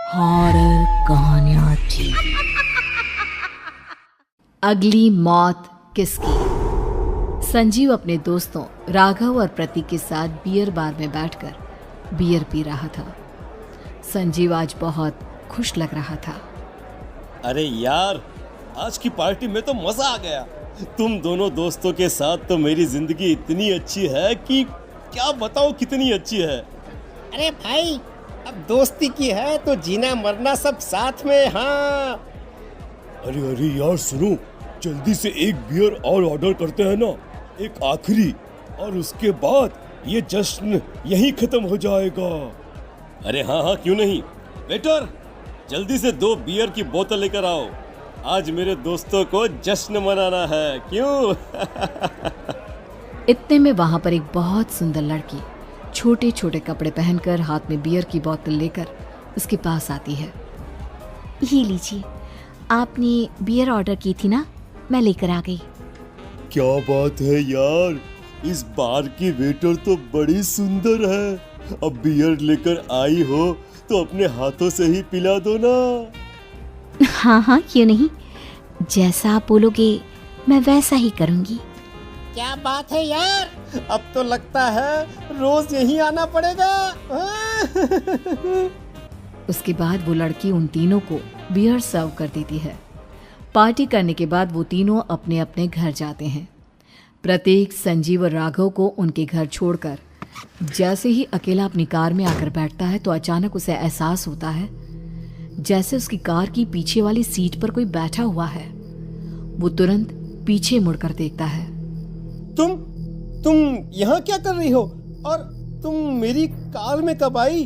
Horror कहानियां थी। अगली मौत किसकी? संजीव अपने दोस्तों राघव और प्रतीक के साथ बियर बार में बैठकर बियर पी रहा था। संजीव आज बहुत खुश लग रहा था। अरे यार, आज की पार्टी में तो मजा आ गया। तुम दोनों दोस्तों के साथ तो मेरी जिंदगी इतनी अच्छी है कि क्या बताओ कितनी अच्छी है। अरे भाई, अब दोस्ती की है तो जीना मरना सब साथ में। हाँ अरे यार सुनो, जल्दी से एक बियर और ऑर्डर करते हैं ना, एक आखिरी, और उसके बाद ये जश्न यहीं खत्म हो जाएगा। अरे हाँ, क्यों नहीं। वेटर, जल्दी से 2 बियर की बोतल लेकर आओ। आज मेरे दोस्तों को जश्न मनाना है, क्यों? इतने में वहां पर एक बहुत सुंदर लड़की छोटे छोटे कपड़े पहनकर हाथ में बियर की बोतल लेकर उसके पास आती है। ये लीजिए, आपने बियर ऑर्डर की थी ना, मैं लेकर आ गई। क्या बात है यार, इस बार की वेटर तो बड़ी सुंदर है। अब बियर लेकर आई हो तो अपने हाथों से ही पिला दो ना। हाँ, क्यों नहीं, जैसा आप बोलोगे मैं वैसा ही करूँगी। क्या बात है यार, अब तो लगता है रोज यहीं आना पड़ेगा। उसके बाद वो लड़की उन तीनों को बियर सर्व कर देती है। पार्टी करने के बाद वो तीनों अपने अपने घर जाते हैं। प्रतीक, संजीव और राघव को उनके घर छोड़कर जैसे ही अकेला अपनी कार में आकर बैठता है तो अचानक उसे एहसास होता है जैसे उसकी कार की पीछे वाली सीट पर कोई बैठा हुआ है। वो तुरंत पीछे मुड़कर देखता है। तुम यहाँ क्या कर रही हो? और तुम मेरी कार में कब आई?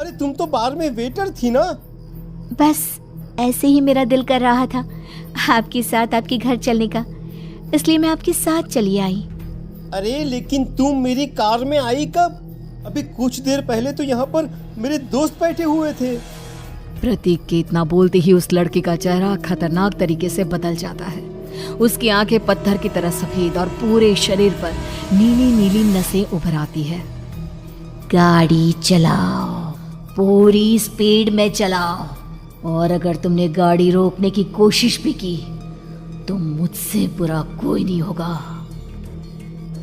अरे तुम तो बार में वेटर थी ना। बस ऐसे ही मेरा दिल कर रहा था आपके साथ आपके घर चलने का, इसलिए मैं आपके साथ चली आई। अरे लेकिन तुम मेरी कार में आई कब? अभी कुछ देर पहले तो यहाँ पर मेरे दोस्त बैठे हुए थे। प्रतीक के इतना बोलते ही उस लड़के का चेहरा खतरनाक तरीके से बदल जाता है। उसकी आंखें पत्थर की तरह सफेद और पूरे शरीर पर नीली नीली नसें उभर आती है। गाड़ी चलाओ, पूरी स्पीड में चलाओ, और अगर तुमने गाड़ी रोकने की कोशिश भी की तो मुझसे बुरा कोई नहीं होगा।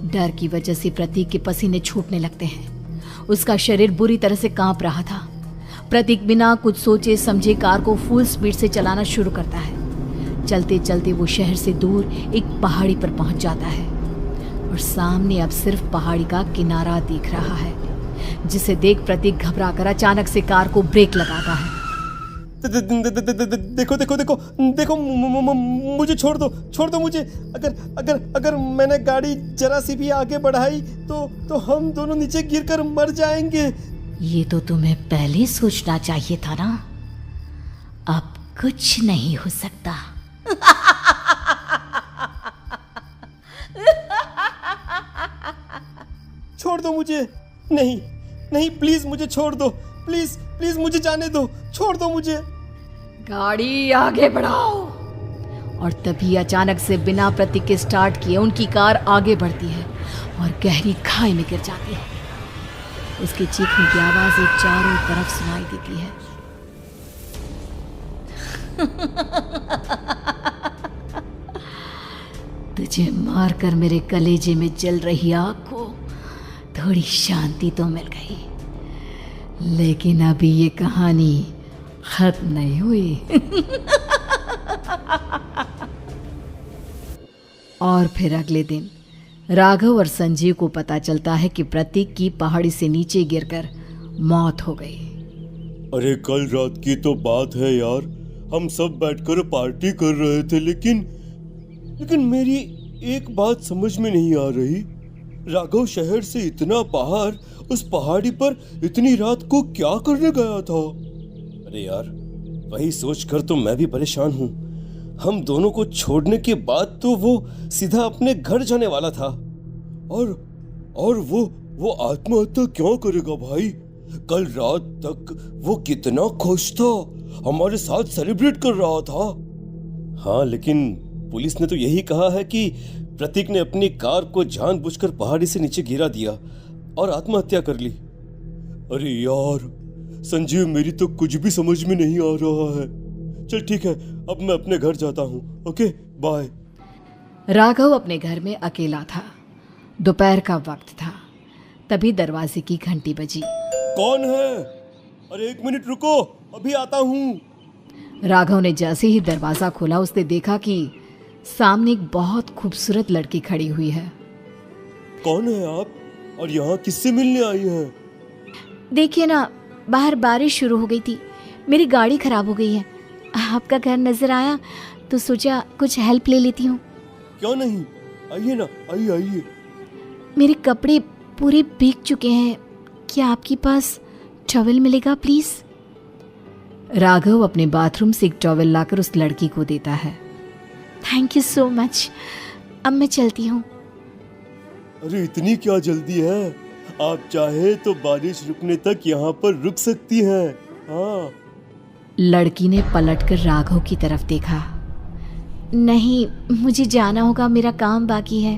डर की वजह से प्रतीक के पसीने छूटने लगते हैं। उसका शरीर बुरी तरह से कांप रहा था। प्रतीक बिना कुछ सोचे समझे कार को फुल स्पीड से चलाना शुरू करता है। चलते चलते वो शहर से दूर एक पहाड़ी पर पहुंच जाता है और सामने अब सिर्फ पहाड़ी का किनारा दिख रहा है, जिसे देख प्रतीक घबराकर अचानक से कार को ब्रेक लगाता है। देखो, मुझे छोड़ दो मुझे। अगर मैंने गाड़ी जरा सी भी आगे बढ़ाई तो हम दोनों नीचे गिरकर मर जाएंगे। ये तो तुम्हें पहले सोचना चाहिए था ना। अब कुछ नहीं हो सकता। छोड़ दो मुझे। नहीं, प्लीज मुझे छोड़ दो। प्लीज मुझे जाने दो। छोड़ दो मुझे। गाड़ी आगे बढ़ाओ। और तभी अचानक से बिना प्रतीक के स्टार्ट किए उनकी कार आगे बढ़ती है और गहरी खाई में गिर जाती है। उसके चीखने की आवाजें चारों तरफ सुनाई देती है। तुझे मारकर मेरे कलेजे में जल रही आग को थोड़ी शांति तो मिल गई, लेकिन अभी ये कहानी खत्म नहीं हुई। और फिर अगले दिन राघव और संजीव को पता चलता है कि प्रतीक की पहाड़ी से नीचे गिरकर मौत हो गई। अरे कल रात की तो बात है यार, हम सब बैठकर पार्टी कर रहे थे, लेकिन मेरी एक बात समझ में नहीं आ रही। राघव शहर से इतना बाहर उस पहाड़ी पर इतनी रात को क्या करने गया था? अरे यार, वही सोचकर तो मैं भी परेशान हूँ। हम दोनों को छोड़ने के बाद तो वो सीधा अपने घर जाने वाला था, और वो आत्महत्या क्यों करेगा भाई? कल रात तक वो कितना खुश था, हमारे साथ सेलिब्रेट कर रहा था। हाँ, लेकिन पुलिस ने तो यही कहा है कि प्रतीक ने अपनी कार को जानबूझकर पहाड़ी से नीचे गिरा दिया और आत्महत्या कर ली। अरे यार, संजीव, मेरी तो कुछ भी समझ में नहीं आ रहा है। चल ठीक है, अब मैं अपने घर जाता हूँ। Okay, bye. राघव अपने घर में अकेला था। दोपहर का वक्त था। तभी दरवाजे की घंटी बजी। कौन है? अरे 1 मिनट रुको, अभी आता हूँ। राघव ने जैसे ही दरवाजा खोला, उसने देखा कि सामने एक बहुत खूबसूरत लड़की खड़ी हुई है। कौन है आप और यहाँ किससे मिलने आई हैं? देखिए ना, बाहर बारिश शुरू हो गई थी, मेरी गाड़ी खराब हो गई है। आपका घर नजर आया तो सोचा कुछ हेल्प ले लेती हूँ। क्यों नहीं, आइए ना, आइए आइए। मेरे कपड़े पूरे भीग चुके हैं, क्या आपके पास टॉवल मिलेगा प्लीज? राघव अपने बाथरूम से एक टॉवल लाकर उस लड़की को देता है। थैंक यू सो मच, अब मैं चलती हूँ। अरे इतनी क्या जल्दी है? आप चाहे तो बारिश रुकने तक यहाँ पर रुक सकती हैं। हाँ। लड़की ने पलटकर राघव की तरफ देखा। नहीं, मुझे जाना होगा, मेरा काम बाकी है।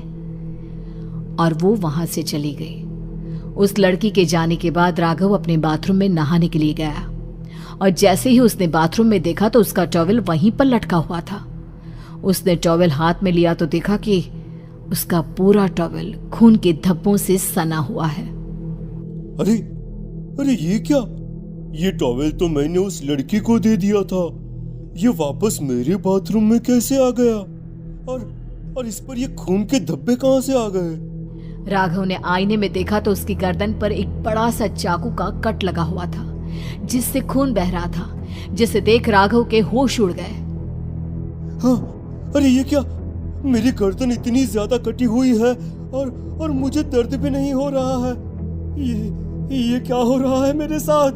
और वो वहां से चली गई। उस लड़की के जाने के बाद राघव अपने बाथरूम में नहाने के लिए गया और जैसे ही उसने बाथरूम में देखा तो उसका टॉवल वहीं पर लटका हुआ था। उसने टॉवल हाथ में लिया तो देखा कि उसका पूरा टॉवल खून के धब्बों से सना हुआ है। अरे अरे ये क्या? ये टॉवल तो मैंने उस लड़की को दे दिया था। ये वापस मेरे बाथरूम में कैसे आ गया? और इस पर ये खून के धब्बे कहां से आ गए? राघव ने आईने में देखा तो उसकी गर्दन पर एक बड़ा सा चाकू का कट लगा हुआ था जिससे खून बह रहा था, जिसे देख राघव के होश उड़ गए। हाँ, अरे ये क्या? मेरी गर्दन इतनी ज्यादा कटी हुई है और मुझे दर्द भी नहीं हो रहा है। ये क्या हो रहा है मेरे साथ?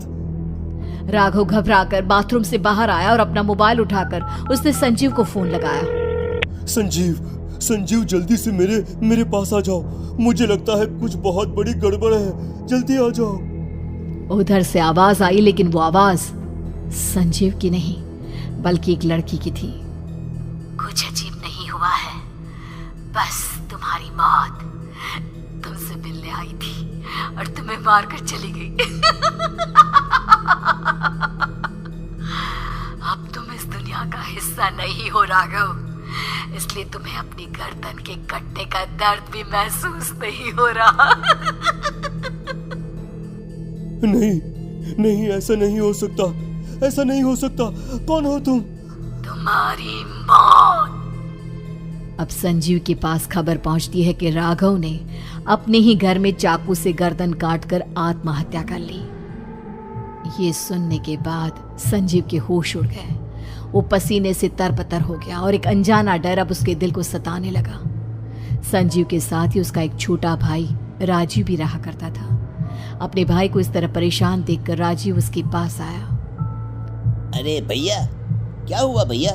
राघव घबराकर बाथरूम से बाहर आया और अपना मोबाइल उठाकर उसने संजीव को फोन लगाया। संजीव जल्दी से मेरे पास आ जाओ। मुझे लगता है कुछ बहुत बड़ी गड़बड़ है, जल्दी आ जाओ। उधर से आवाज आई, लेकिन वो आवाज संजीव की नहीं बल्कि एक लड़की की थी। कुछ अजीब नहीं हुआ है, बस तुम्हारी मौत तुमसे मिलने आई थी और तुम्हें मारकर चली गई। अब तुम इस दुनिया का हिस्सा नहीं हो राघव, इसलिए तुम्हें अपनी गर्दन के कटने का दर्द भी महसूस नहीं हो रहा। नहीं, ऐसा नहीं हो सकता, ऐसा नहीं हो सकता। कौन हो तुम? तुम्हारी मौत। अब संजीव के पास खबर पहुंचती है कि राघव ने अपने ही घर में चाकू से गर्दन काटकर आत्महत्या कर ली। ये सुनने के बाद संजीव के होश उड़ गए। वो पसीने से तरबतर हो गया और एक अनजाना डर अब उसके दिल को सताने लगा। संजीव के साथ ही उसका एक छोटा भाई राजीव भी रहा करता था। अपने भाई को इस तरह परेशान देखकर राजीव उसके पास आया। अरे भैया, क्या हुआ भैया?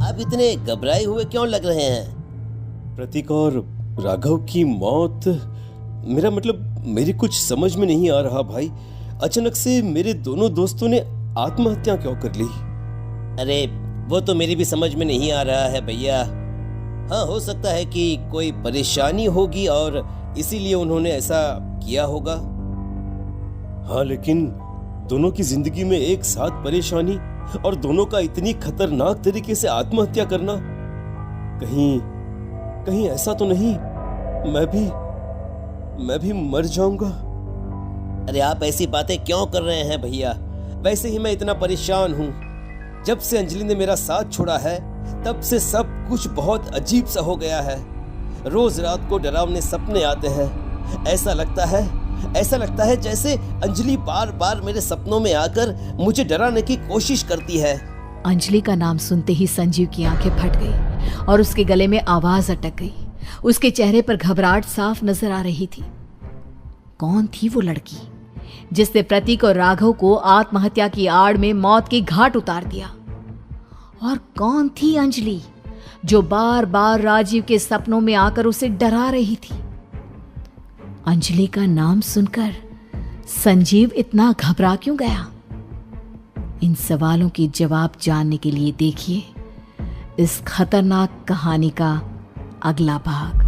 आप इतने घबराए हुए क्यों लग रहे हैं? प्रतीक और राघव की मौत, मेरा मतलब मेरी कुछ समझ में नहीं आ रहा भाई। अचानक से मेरे दोनों दोस्तों ने आत्महत्या क्यों कर ली? अरे वो तो मेरी भी समझ में नहीं आ रहा है भैया। हाँ, हो सकता है कि कोई परेशानी होगी और इसीलिए उन्होंने ऐसा किया होगा। हाँ, लेकिन दोनों की जिंदगी में एक साथ परेशानी और दोनों का इतनी खतरनाक तरीके से आत्महत्या करना, कहीं ऐसा तो नहीं मैं भी मर जाऊंगा? अरे आप ऐसी बातें क्यों कर रहे हैं भैया? वैसे ही मैं इतना परेशान हूँ। जब से अंजलि ने मेरा साथ छोड़ा है तब से सब कुछ बहुत अजीब सा हो गया है। रोज रात को डरावने सपने आते हैं। ऐसा लगता है जैसे अंजलि बार बार मेरे सपनों में आकर मुझे डराने की कोशिश करती है। अंजलि का नाम सुनते ही संजीव की आंखें फट गई और उसके गले में आवाज अटक गई। उसके चेहरे पर घबराहट साफ नजर आ रही थी। कौन थी वो लड़की जिसने प्रतीक और राघव को आत्महत्या की आड़ में मौत के घाट उतार दिया? और कौन थी अंजलि जो बार बार राजीव के सपनों में आकर उसे डरा रही थी? अंजलि का नाम सुनकर संजीव इतना घबरा क्यों गया? इन सवालों के जवाब जानने के लिए देखिए इस खतरनाक कहानी का अगला भाग।